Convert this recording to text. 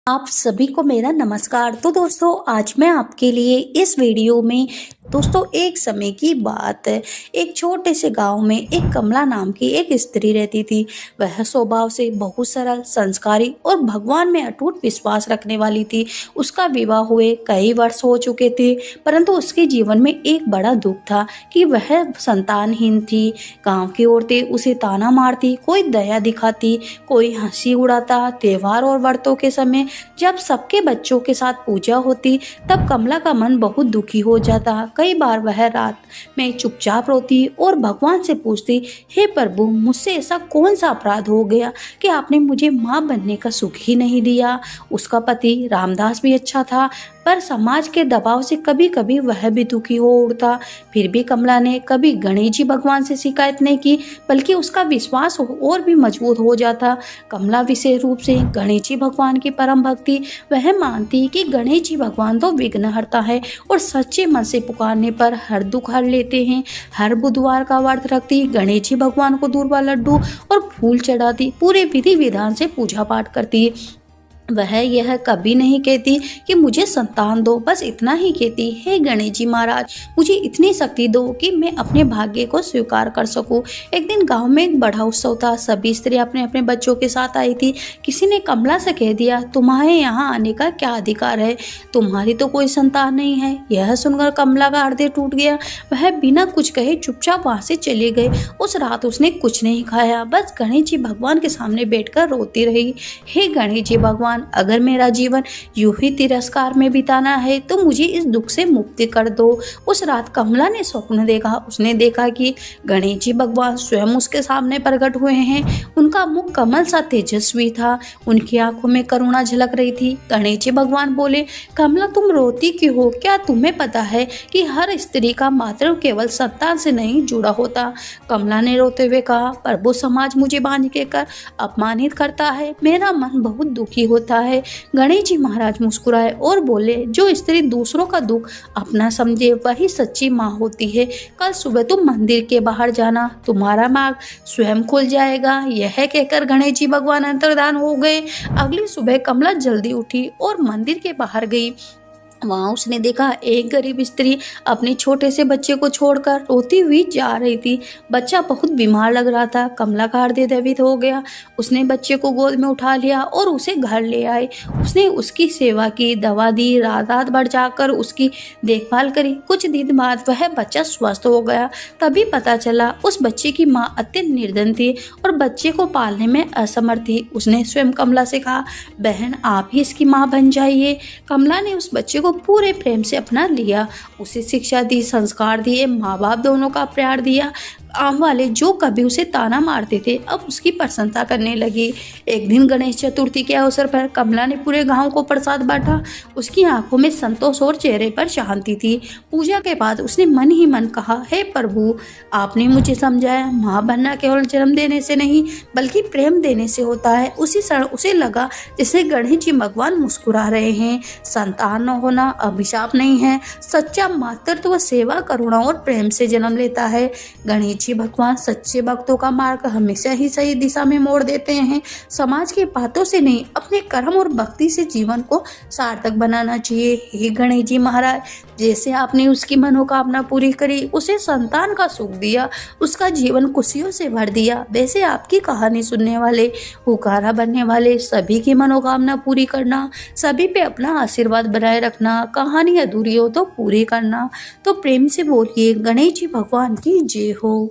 आप सभी को मेरा नमस्कार। तो दोस्तों आज मैं आपके लिए इस वीडियो में दोस्तों एक समय की बात है। एक छोटे से गांव में एक कमला नाम की एक स्त्री रहती थी। वह स्वभाव से बहुत सरल, संस्कारी और भगवान में अटूट विश्वास रखने वाली थी। उसका विवाह हुए कई वर्ष हो चुके थे, परंतु उसके जीवन में एक बड़ा दुख था कि वह संतानहीन थी। गांव की औरतें उसे ताना मारती, कोई दया दिखाती, कोई हंसी उड़ाता। त्योहार और व्रतों के समय जब सबके बच्चों के साथ पूजा होती, तब कमला का मन बहुत दुखी हो जाता। कई बार वह रात में चुपचाप रोती और भगवान से पूछती, हे प्रभु, मुझसे ऐसा कौन सा अपराध हो गया कि आपने मुझे माँ बनने का सुख ही नहीं दिया। उसका पति रामदास भी अच्छा था, पर समाज के दबाव से कभी कभी वह भी दुखी हो उठता। फिर भी कमला ने कभी गणेश जी भगवान से शिकायत नहीं की, बल्कि उसका विश्वास और भी मजबूत हो जाता। कमला विशेष रूप से गणेश जी भगवान की परम भक्ति, वह मानती कि गणेश जी भगवान तो विघ्नहर्ता है और सच्चे मन से पुकारने पर हर दुख हर लेते हैं। हर बुधवार का व्रत रखती, गणेश जी भगवान को दूर्वा लड्डू और फूल चढ़ाती, पूरे विधि विधान से पूजा पाठ करती। वह यह कभी नहीं कहती कि मुझे संतान दो, बस इतना ही कहती, हे गणेश जी महाराज, मुझे इतनी शक्ति दो कि मैं अपने भाग्य को स्वीकार कर सकूं। एक दिन गांव में एक बड़ा उत्सव था। सभी स्त्रियां अपने अपने बच्चों के साथ आई थी। किसी ने कमला से कह दिया, तुम्हारे यहाँ आने का क्या अधिकार है, तुम्हारी तो कोई संतान नहीं है। यह सुनकर कमला का हृदय टूट गया। वह बिना कुछ कहे चुपचाप वहां से चली गई। उस रात उसने कुछ नहीं खाया, बस गणेश जी भगवान के सामने बैठकर रोती रही। हे गणेश जी भगवान, अगर मेरा जीवन यूं ही तिरस्कार में बिताना है तो मुझे इस दुख से मुक्ति कर दो। उस रात कमला ने स्वप्न देखा। उसने देखा कि गणेश जी भगवान स्वयं उसके सामने प्रकट हुए हैं। उनका मुख कमल सा तेजस्वी था, उनकी आंखों में करुणा झलक रही थी। गणेश जी भगवान बोले, कमला, तुम रोती क्यों हो? क्या तुम्हें पता है कि हर स्त्री का मातृत्व केवल संतान से नहीं जुड़ा होता? कमला ने रोते हुए कहा, प्रभु, समाज मुझे बांझ कहकर अपमानित करता है, मेरा मन बहुत दुखी होता है। गणेश जी महाराज मुस्कुराए और बोले, जो स्त्री दूसरों का दुख अपना समझे वही सच्ची माँ होती है। कल सुबह तुम मंदिर के बाहर जाना, तुम्हारा मार्ग स्वयं खुल जाएगा। यह कहकर गणेश जी भगवान अंतर्धान हो गए। अगली सुबह कमला जल्दी उठी और मंदिर के बाहर गई। वहां उसने देखा एक गरीब स्त्री अपने छोटे से बच्चे को छोड़कर रोती हुई जा रही थी। बच्चा बहुत बीमार लग रहा था। कमला का हृदय द्रवित हो गया। उसने बच्चे को गोद में उठा लिया और उसे घर ले आई। उसने उसकी सेवा की, दवा दी, रात रात भर जाकर उसकी देखभाल करी। कुछ दिन बाद वह बच्चा स्वस्थ हो गया। तभी पता चला उस बच्चे की माँ अत्यंत निर्धन थी और बच्चे को पालने में असमर्थ थी। उसने स्वयं कमला से कहा, बहन, आप ही इसकी माँ बन जाइए। कमला ने उस बच्चे को पूरे प्रेम से अपना लिया, उसे शिक्षा दी, संस्कार दिए, माँ बाप दोनों का प्यार दिया। आम वाले जो कभी उसे ताना मारते थे अब उसकी प्रशंसा करने लगी। एक दिन गणेश चतुर्थी के अवसर पर कमला ने पूरे गांव को प्रसाद बांटा। उसकी आंखों में संतोष और चेहरे पर शांति थी। पूजा के बाद उसने मन ही मन कहा, हे प्रभु, आपने मुझे समझाया, माँ बनना केवल जन्म देने से नहीं बल्कि प्रेम देने से होता है। उसी क्षण उसे लगा जैसे गणेश जी भगवान मुस्कुरा रहे हैं। संतान न होना अभिशाप नहीं है, सच्चा मातृत्व सेवा, करुणा और प्रेम से जन्म लेता है। गणेश जी भगवान सच्चे भक्तों का मार्ग हमेशा ही सही दिशा में मोड़ देते हैं। समाज की बातों से नहीं, अपने कर्म और भक्ति से जीवन को सार्थक बनाना चाहिए। हे गणेश जी महाराज, जैसे आपने उसकी मनोकामना पूरी करी, उसे संतान का सुख दिया, उसका जीवन खुशियों से भर दिया, वैसे आपकी कहानी सुनने वाले, हुकारा बनने वाले सभी की मनोकामना पूरी करना, सभी पे अपना आशीर्वाद बनाए रखना, कहानी अधूरी हो तो पूरी करना। तो प्रेम से बोलिए, गणेश जी भगवान की जय हो।